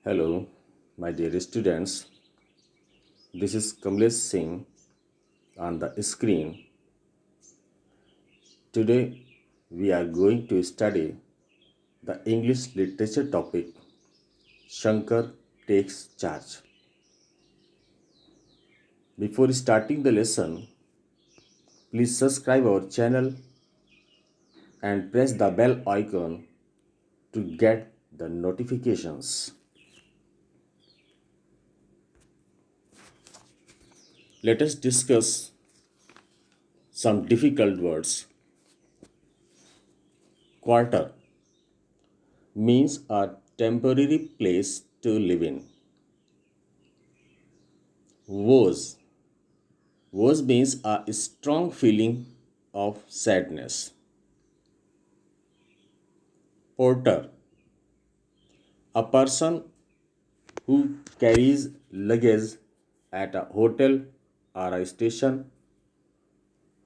Hello, my dear students. This is Kamlesh Singh on the screen. Today we are going to study the English literature topic Shankar Takes Charge. Before starting the lesson, please subscribe our channel and press the bell icon to get the notifications. Let us discuss some difficult words. Quarter means a temporary place to live in. Woes. Woes means a strong feeling of sadness. Porter. A person who carries luggage at a hotel or a station.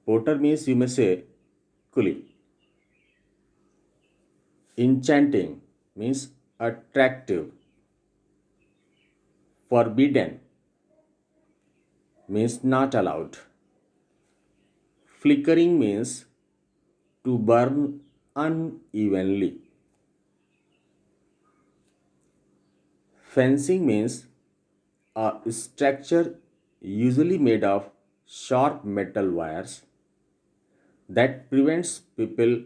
Porter means you may say coolie. Enchanting means attractive. Forbidden means not allowed. Flickering means to burn unevenly. Fencing means a structure usually made of sharp metal wires that prevents people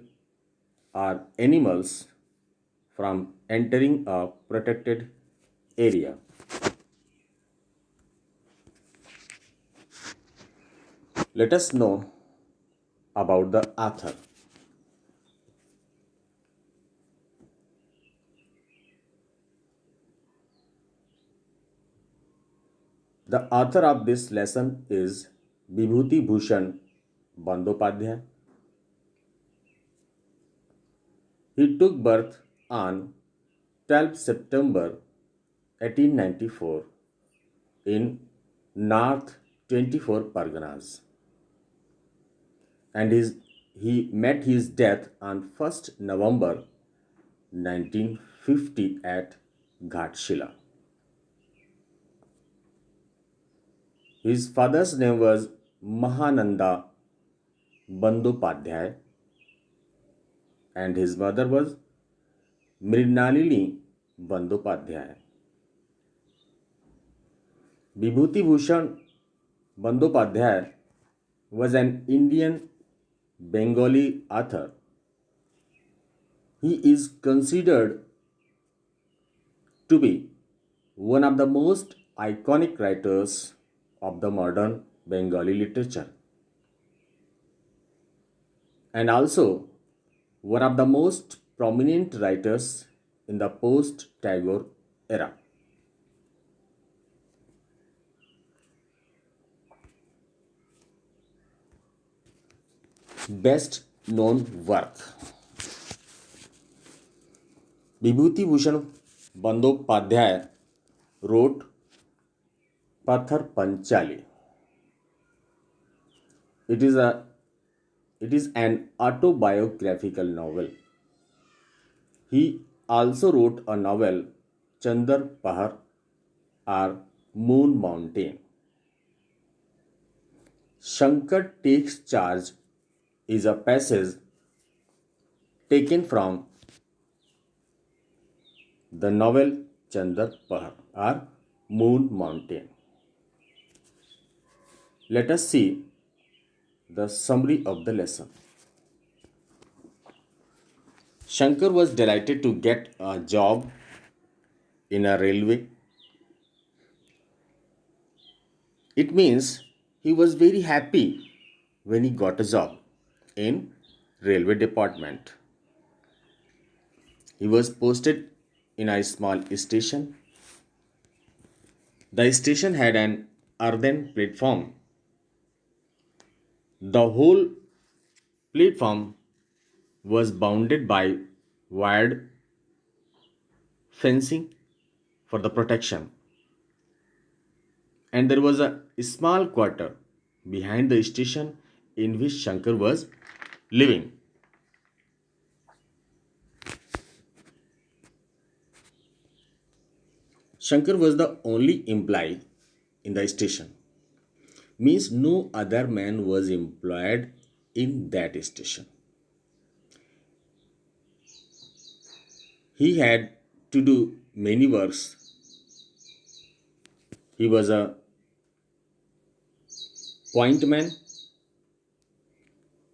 or animals from entering a protected area. Let us know about the author. The author of this lesson is Vibhuti Bhushan Bandyopadhyay. He took birth on 12 September 1894 in North 24 Parganas, and he met his death on 1st November 1950 at Ghatshila. His father's name was Mahananda Bandyopadhyay and his mother was Mrinalini Bandyopadhyay. Vibhuti Bhushan Bandyopadhyay was an Indian Bengali author. He is considered to be one of the most iconic writers of the modern Bengali literature and also one of the most prominent writers in the post Tagore era. Best known work. Vibhuti Bhushan Bandyopadhyay wrote Pathar Panchali. It is a it is an autobiographical novel. He also wrote a novel Chandar Pahar or Moon Mountain. Shankar Takes Charge is a passage taken from the novel Chandar Pahar or Moon Mountain. Let us see the summary of the lesson. Shankar was delighted to get a job in a railway. It means he was very happy when he got a job in railway department. He was posted in a small station. The station had an earthen platform. The whole platform was bounded by wired fencing for the protection. And there was a small quarter behind the station in which Shankar was living. Shankar was the only employee in the station. Means no other man was employed in that station. He had to do many works. He was a pointman,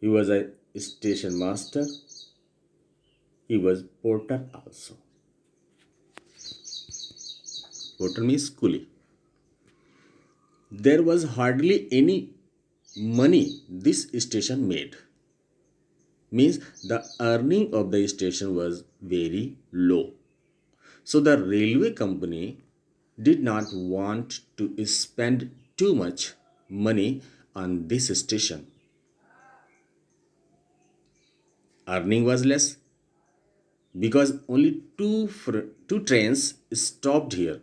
he was a station master, he was porter also. Porter means coolie. There was hardly any money this station made. Means the earning of the station was very low. So the railway company did not want to spend too much money on this station. Earning was less because only two trains stopped here.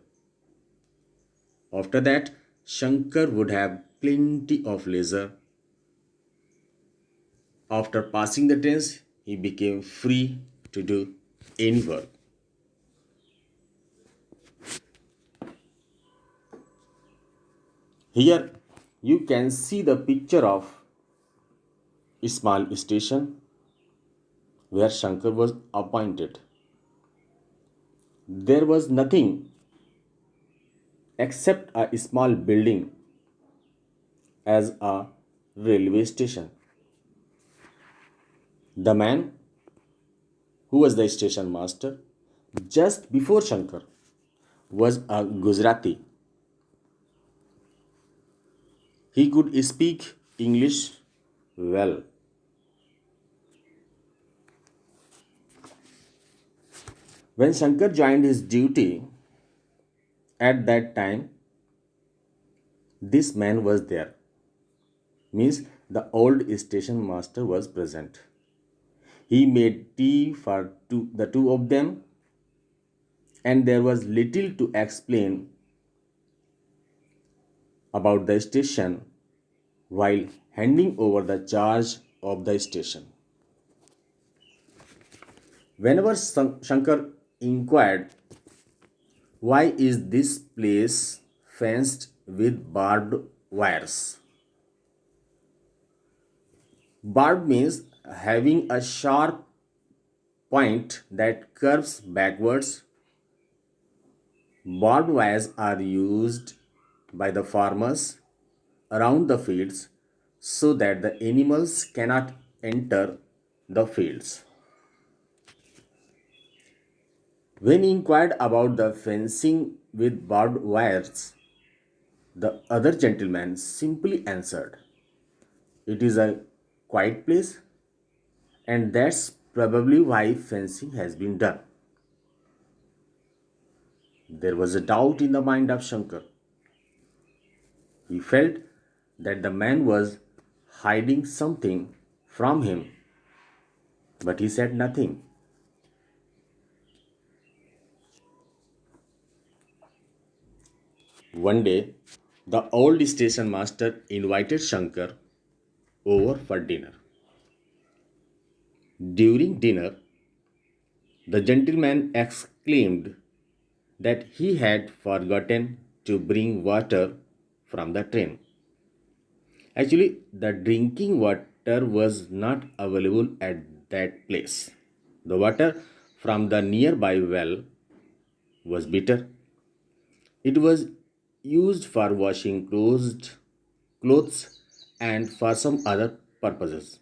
After that, Shankar would have plenty of leisure. After passing the trains, he became free to do any work. Here you can see the picture of Ismail station where Shankar was appointed. There was nothing except a small building as a railway station. The man who was the station master just before Shankar was a Gujarati. He could speak English well. When Shankar joined his duty at that time, this man was there. Means the old station master was present. He made tea for the two of them, and there was little to explain about the station while handing over the charge of the station. Whenever Shankar inquired, why is this place fenced with barbed wires? Barbed means having a sharp point that curves backwards. Barbed wires are used by the farmers around the fields so that the animals cannot enter the fields. When inquired about the fencing with barbed wires, the other gentleman simply answered, "It is a quiet place, and that's probably why fencing has been done." There was a doubt in the mind of Shankar. He felt that the man was hiding something from him, but he said nothing. One day, the old station master invited Shankar over for dinner. During dinner, the gentleman exclaimed that he had forgotten to bring water from the train. Actually, the drinking water was not available at that place. The water from the nearby well was bitter. It was used for washing clothes and for some other purposes.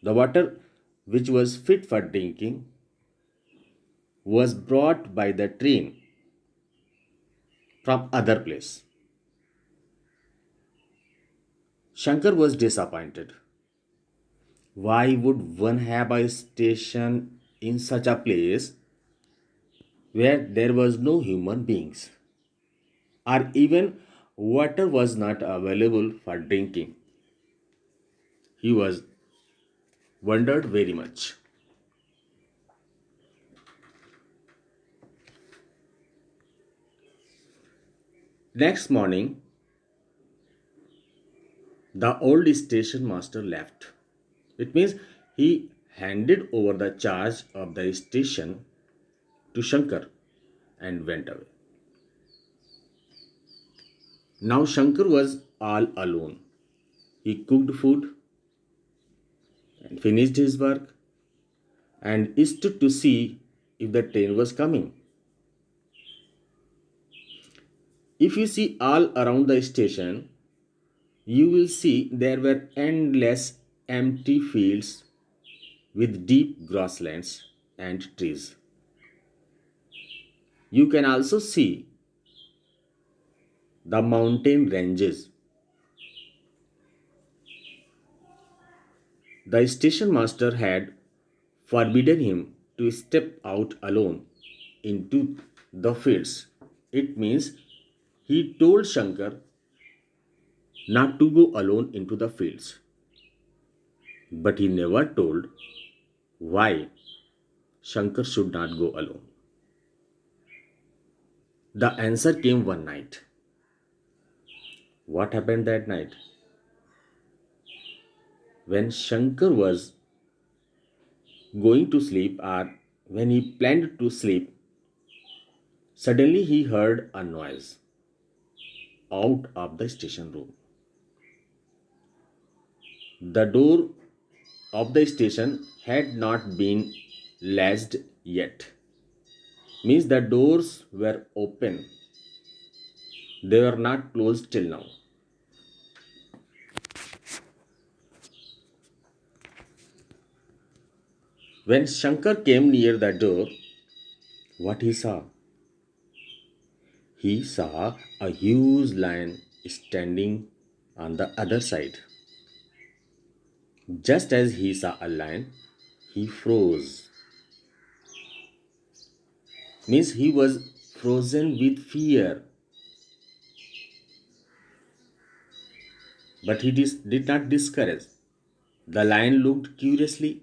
The water, which was fit for drinking, was brought by the train from other place. Shankar was disappointed. Why would one have a station in such a place where there was no human beings or even water was not available for drinking? He was wondered very much. Next morning, the old station master left. It means he handed over the charge of the station to Shankar. and went away. Now Shankar was all alone. He cooked food and finished his work and stood to see if the train was coming. If you see all around the station, you will see there were endless empty fields with deep grasslands and trees. You can also see the mountain ranges. The station master had forbidden him to step out alone into the fields. It means he told Shankar not to go alone into the fields. But he never told why Shankar should not go alone. The answer came one night. What happened that night? When Shankar was going to sleep, or when he planned to sleep, suddenly he heard a noise out of the station room. The door of the station had not been latched yet. Means the doors were open. They were not closed till now. When Shankar came near the door, what he saw? He saw a huge lion standing on the other side. Just as he saw a lion, he froze. Means he was frozen with fear. But he did not discourage. The lion looked curiously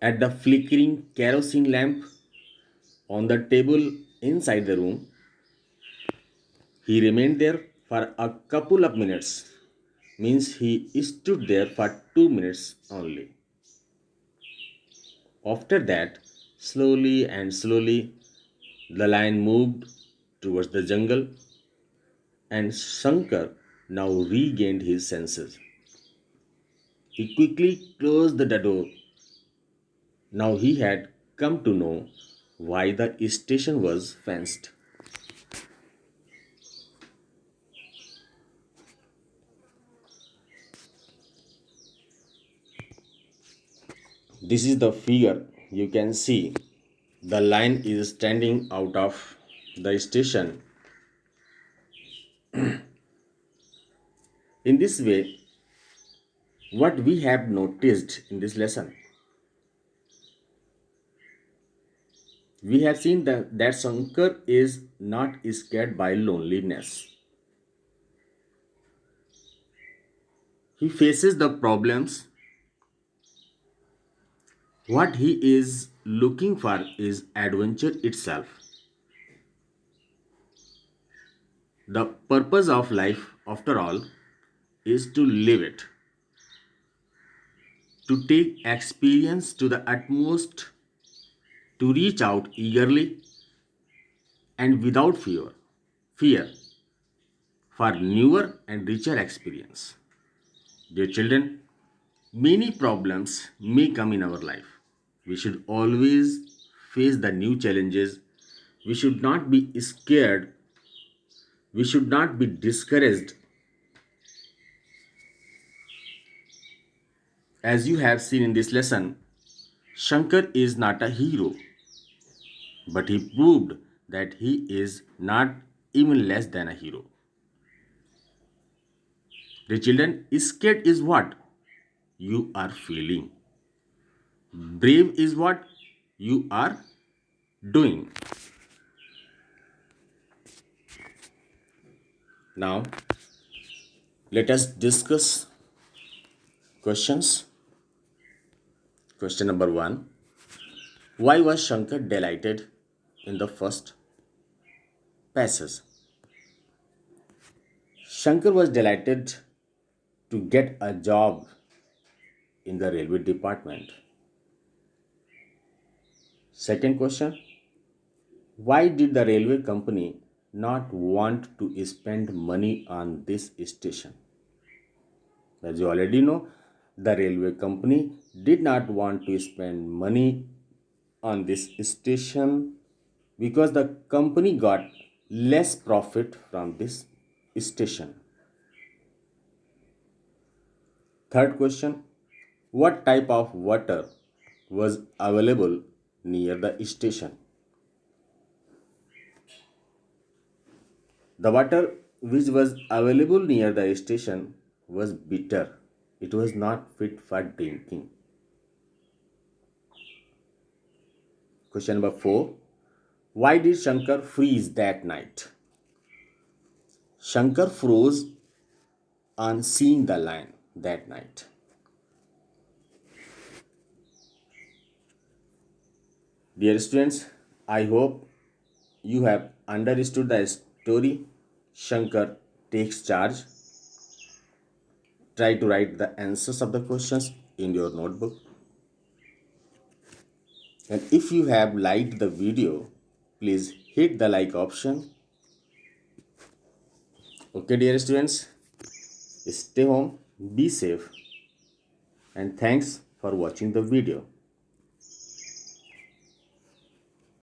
at the flickering kerosene lamp on the table inside the room. He remained there for a couple of minutes. Means he stood there for 2 minutes only. After that, slowly and slowly, the lion moved towards the jungle, and Shankar now regained his senses. He quickly closed the door. Now he had come to know why the station was fenced. This is the figure you can see. The lion is standing out of the station. In this way, what we have noticed in this lesson, we have seen that Shankar is not scared by loneliness. He faces the problems. What he is looking for is adventure itself. The purpose of life, after all, is to live it, to take experience to the utmost, to reach out eagerly and without fear for newer and richer experience. Dear children, many problems may come in our life. We should always face the new challenges. We should not be scared. We should not be discouraged. As you have seen in this lesson, Shankar is not a hero, but he proved that he is not even less than a hero. The children, scared is what you are feeling. Brave is what you are doing. Now, let us discuss questions. Question number one. Why was Shankar delighted in the first passage? Shankar was delighted to get a job in the railway department. Second question. Why did the railway company not want to spend money on this station? As you already know, the railway company did not want to spend money on this station because the company got less profit from this station. Third question: what type of water was available near the station? The water which was available near the station was bitter. It was not fit for drinking. Question number 4: why did Shankar freeze that night? Shankar froze on seeing the lion that night. Dear students, I hope you have understood the story. Shankar takes charge. Try to write the answers of the questions in your notebook. And if you have liked the video, please hit the like option. Okay, dear students, stay home, be safe, and thanks for watching the video.